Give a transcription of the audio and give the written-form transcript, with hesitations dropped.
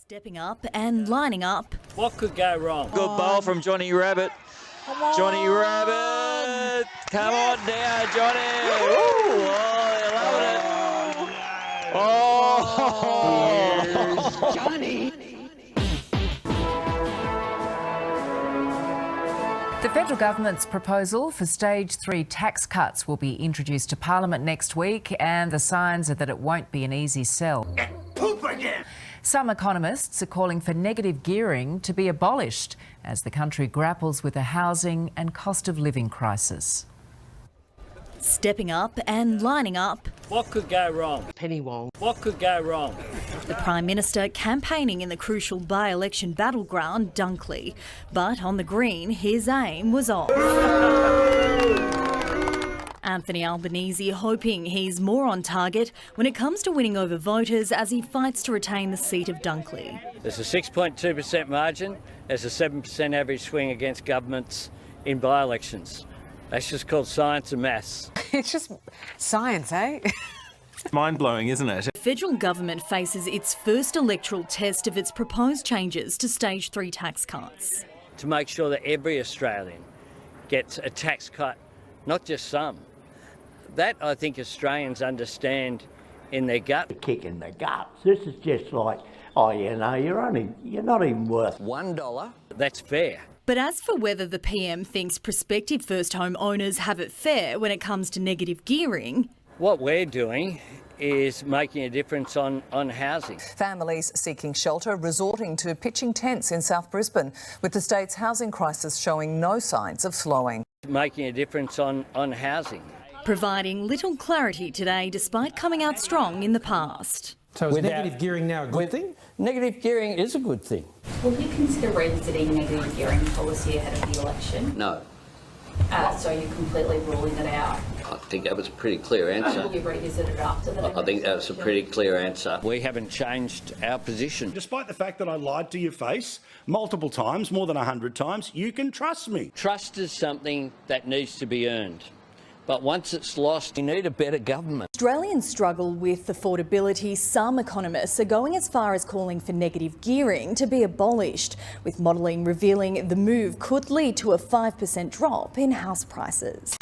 Stepping up and lining up. What could go wrong? Good bowl from Johnny Rabbit. Johnny Rabbit. Come on down, Johnny. Ooh, oh, you're loving it. Oh, Johnny. The federal government's proposal for stage 3 tax cuts will be introduced to Parliament next week, and the signs are that it won't be an easy sell. Poop again. Some economists are calling for negative gearing to be abolished as the country grapples with a housing and cost of living crisis. Stepping up and lining up. What could go wrong? Penny Wong. What could go wrong? The Prime Minister campaigning in the crucial by-election battleground, Dunkley. But on the green, his aim was off. Anthony Albanese hoping he's more on target when it comes to winning over voters as he fights to retain the seat of Dunkley. There's a 6.2% margin. There's a 7% average swing against governments in by-elections. That's just called science and maths. It's just science, eh? Mind-blowing, isn't it? The federal government faces its first electoral test of its proposed changes to stage 3 tax cuts. To make sure that every Australian gets a tax cut, not just some. That, I think, Australians understand in their gut. A kick in the guts. This is just like, oh, you know, you're not even worth $1. That's fair. But as for whether the PM thinks prospective first home owners have it fair when it comes to negative gearing, What we're doing is making a difference on housing. Families seeking shelter resorting to pitching tents in South Brisbane, with the state's housing crisis showing no signs of slowing. Making a difference on housing. providing little clarity today despite coming out strong in the past. So is negative gearing now a good thing? Negative gearing is a good thing. Will you consider revisiting negative gearing policy ahead of the election? No. So you're completely ruling it out? I think that was a pretty clear answer. Will you revisit it after the I think that was a pretty clear answer. We haven't changed our position. Despite the fact that I lied to your face multiple times, more than 100 times, you can trust me. Trust is something that needs to be earned. But once it's lost, you need a better government. Australians struggle with affordability. Some economists are going as far as calling for negative gearing to be abolished, with modelling revealing the move could lead to a 5% drop in house prices.